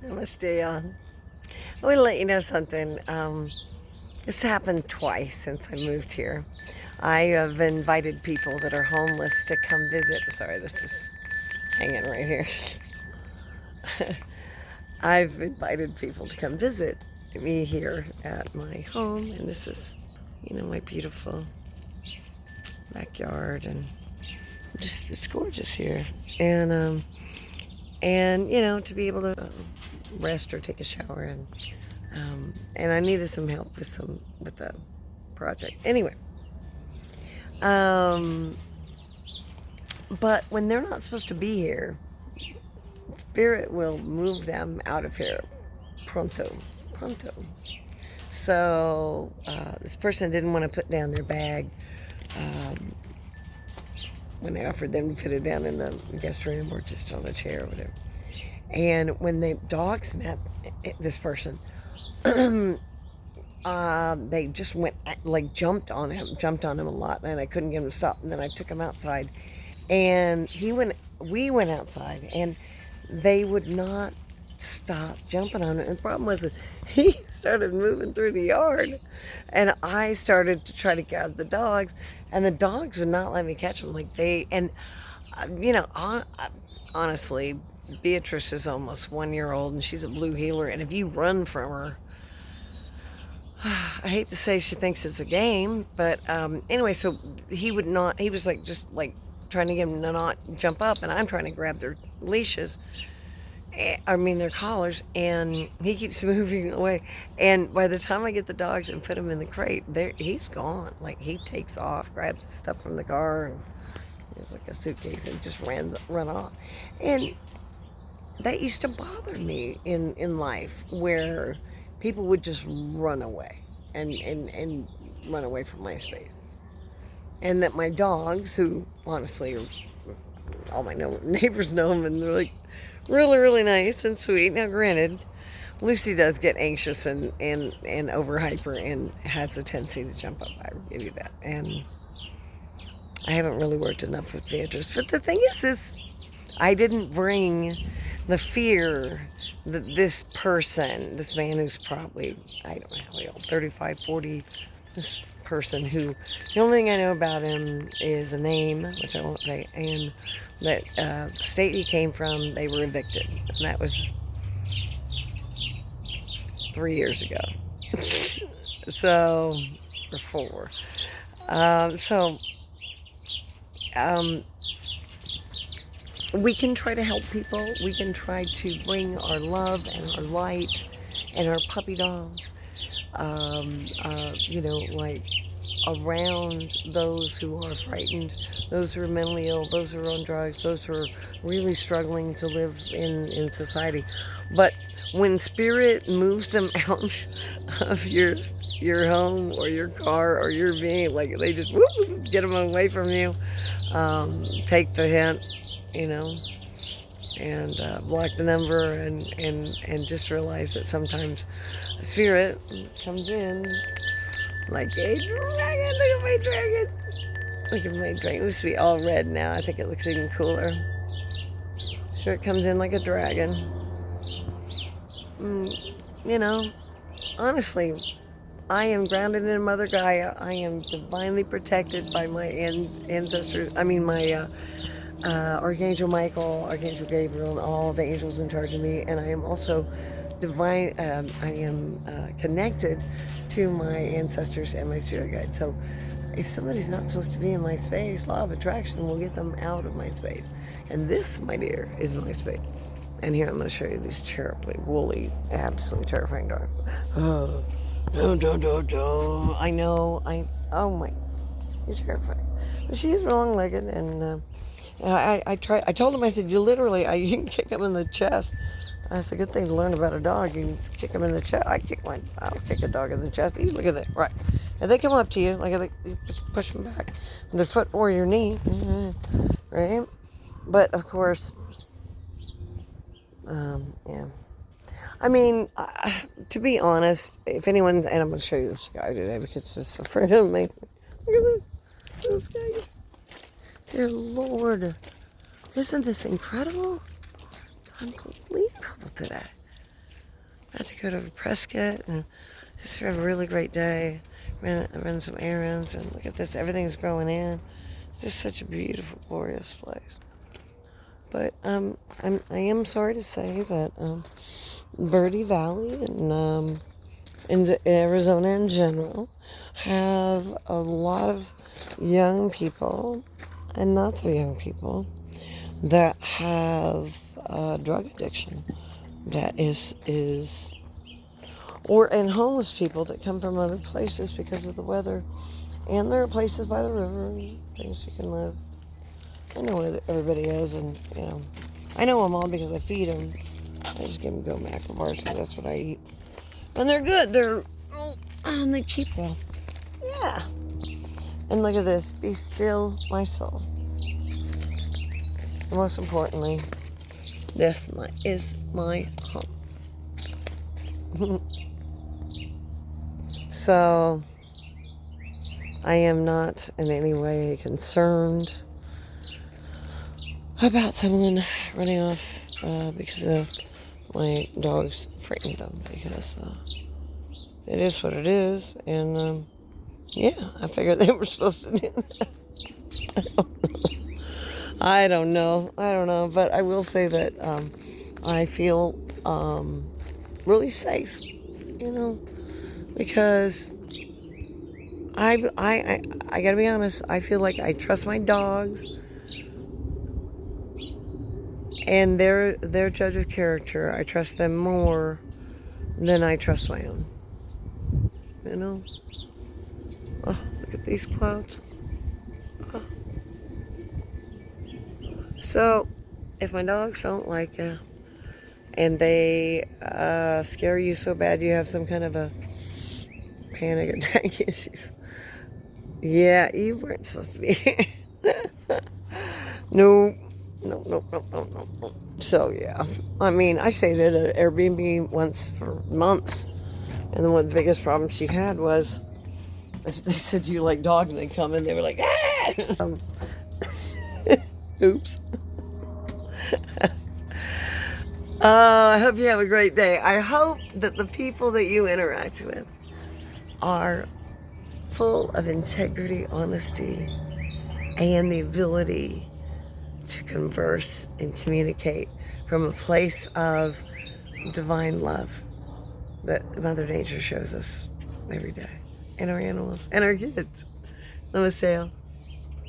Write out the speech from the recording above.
Namaste. I want to let you know something. This happened twice since I moved here. I have invited people that are homeless to come visit. Sorry, this is hanging right here. I've invited people to come visit me here at my home, and this is, my beautiful backyard, and just it's gorgeous here. And to be able to rest or take a shower, and I needed some help with the project. Anyway, um, but when they're not supposed to be here, spirit will move them out of here pronto, pronto. So this person didn't want to put down their bag um, when I offered them to put it down in the guest room or just on a chair or whatever. And when the dogs met this person, they just went, like, jumped on him a lot, and I couldn't get him to stop. And then I took him outside, and we went outside, and they would not stop jumping on him. And the problem was that he started moving through the yard, and I started to try to grab the dogs, and the dogs would not let me catch them. Honestly, Beatrice is almost 1 year old, and she's a blue heeler, and if you run from her, I hate to say she thinks it's a game, but anyway, so he was like, just like trying to get him to not jump up, and I'm trying to grab their leashes, their collars, and he keeps moving away. And by the time I get the dogs and put him in the crate, he's gone. Like, he takes off, grabs the stuff from the car, and it's like a suitcase, and just run off. And that used to bother me in life, where people would just run away and run away from my space. And that my dogs, who honestly all my neighbors know them, and they're like really, really nice and sweet. Now, granted, Lucy does get anxious and over hyper and has a tendency to jump up. I will give you that. And I haven't really worked enough with Beatrice. But the thing is I didn't bring the fear that this man who's probably, I don't know how old, 35, 40, this person who, the only thing I know about him is a name, which I won't say, and that state he came from, they were evicted. And that was 3 years ago. So, or 4. We can try to help people. We can try to bring our love and our light and our puppy dog, like, around those who are frightened, those who are mentally ill, those who are on drugs, those who are really struggling to live in society. But when spirit moves them out of your home or your car or your being, like, they just get them away from you, take the hint, and block the number, and just realize that sometimes spirit comes in like a dragon. Look at my dragon. Look at my dragon. It used to be all red. Now I think it looks even cooler. Spirit comes in like a dragon. Honestly, I am grounded in Mother Gaia. I am divinely protected by my ancestors. My Archangel Michael, Archangel Gabriel, and all the angels in charge of me. And I am also divine. I am connected to my ancestors and my spirit guide. So if somebody's not supposed to be in my space, law of attraction will get them out of my space. And this, my dear, is my space. And here I'm going to show you these terribly woolly, absolutely terrifying dogs. Oh, no. I know. Oh my, you're terrifying. But she is long-legged, and I told him, I said, you can kick him in the chest. That's a good thing to learn about a dog. You can kick him in the chest. I'll kick a dog in the chest. You look at that. Right. If they come up to you, you just push them back with their foot or your knee. Right? But, of course, yeah. To be honest, if anyone, and I'm going to show you this guy today because it's a friend of mine. Look at this guy. Dear Lord. Isn't this incredible? It's unbelievable today. Got to go to Prescott and just have a really great day. Ran some errands, and look at this. Everything's growing in. It's just such a beautiful, glorious place. But I am sorry to say that Birdie Valley and in Arizona in general have a lot of young people and not so young people that have drug addiction that is and homeless people that come from other places because of the weather. And there are places by the river and things you can live. I know where everybody is, and I know them all because I feed them. I just give them Go Mac bars because that's what I eat, and they're good. And they keep well. Yeah. And look at this. Be still, my soul. And most importantly, this is my home. So I am not in any way concerned about someone running off because my dogs frightened them, because it is what it is, and yeah, I figured they were supposed to do that. I don't know, but I will say that I feel really safe, because I gotta be honest. I feel like I trust my dogs, and their judge of character. I trust them more than I trust my own. Oh, look at these clouds. Oh. So, if my dogs don't like you, and they scare you so bad you have some kind of a panic attack issues, yeah, you weren't supposed to be here. No. No. So, yeah. I mean, I stayed at an Airbnb once for months. And then one of the biggest problems she had was, they said, "Do you like dogs?" And they come in, they were like, ah! Oops. I hope you have a great day. I hope that the people that you interact with are full of integrity, honesty, and the ability to converse and communicate from a place of divine love that Mother Nature shows us every day, and our animals, and our kids. Namaste.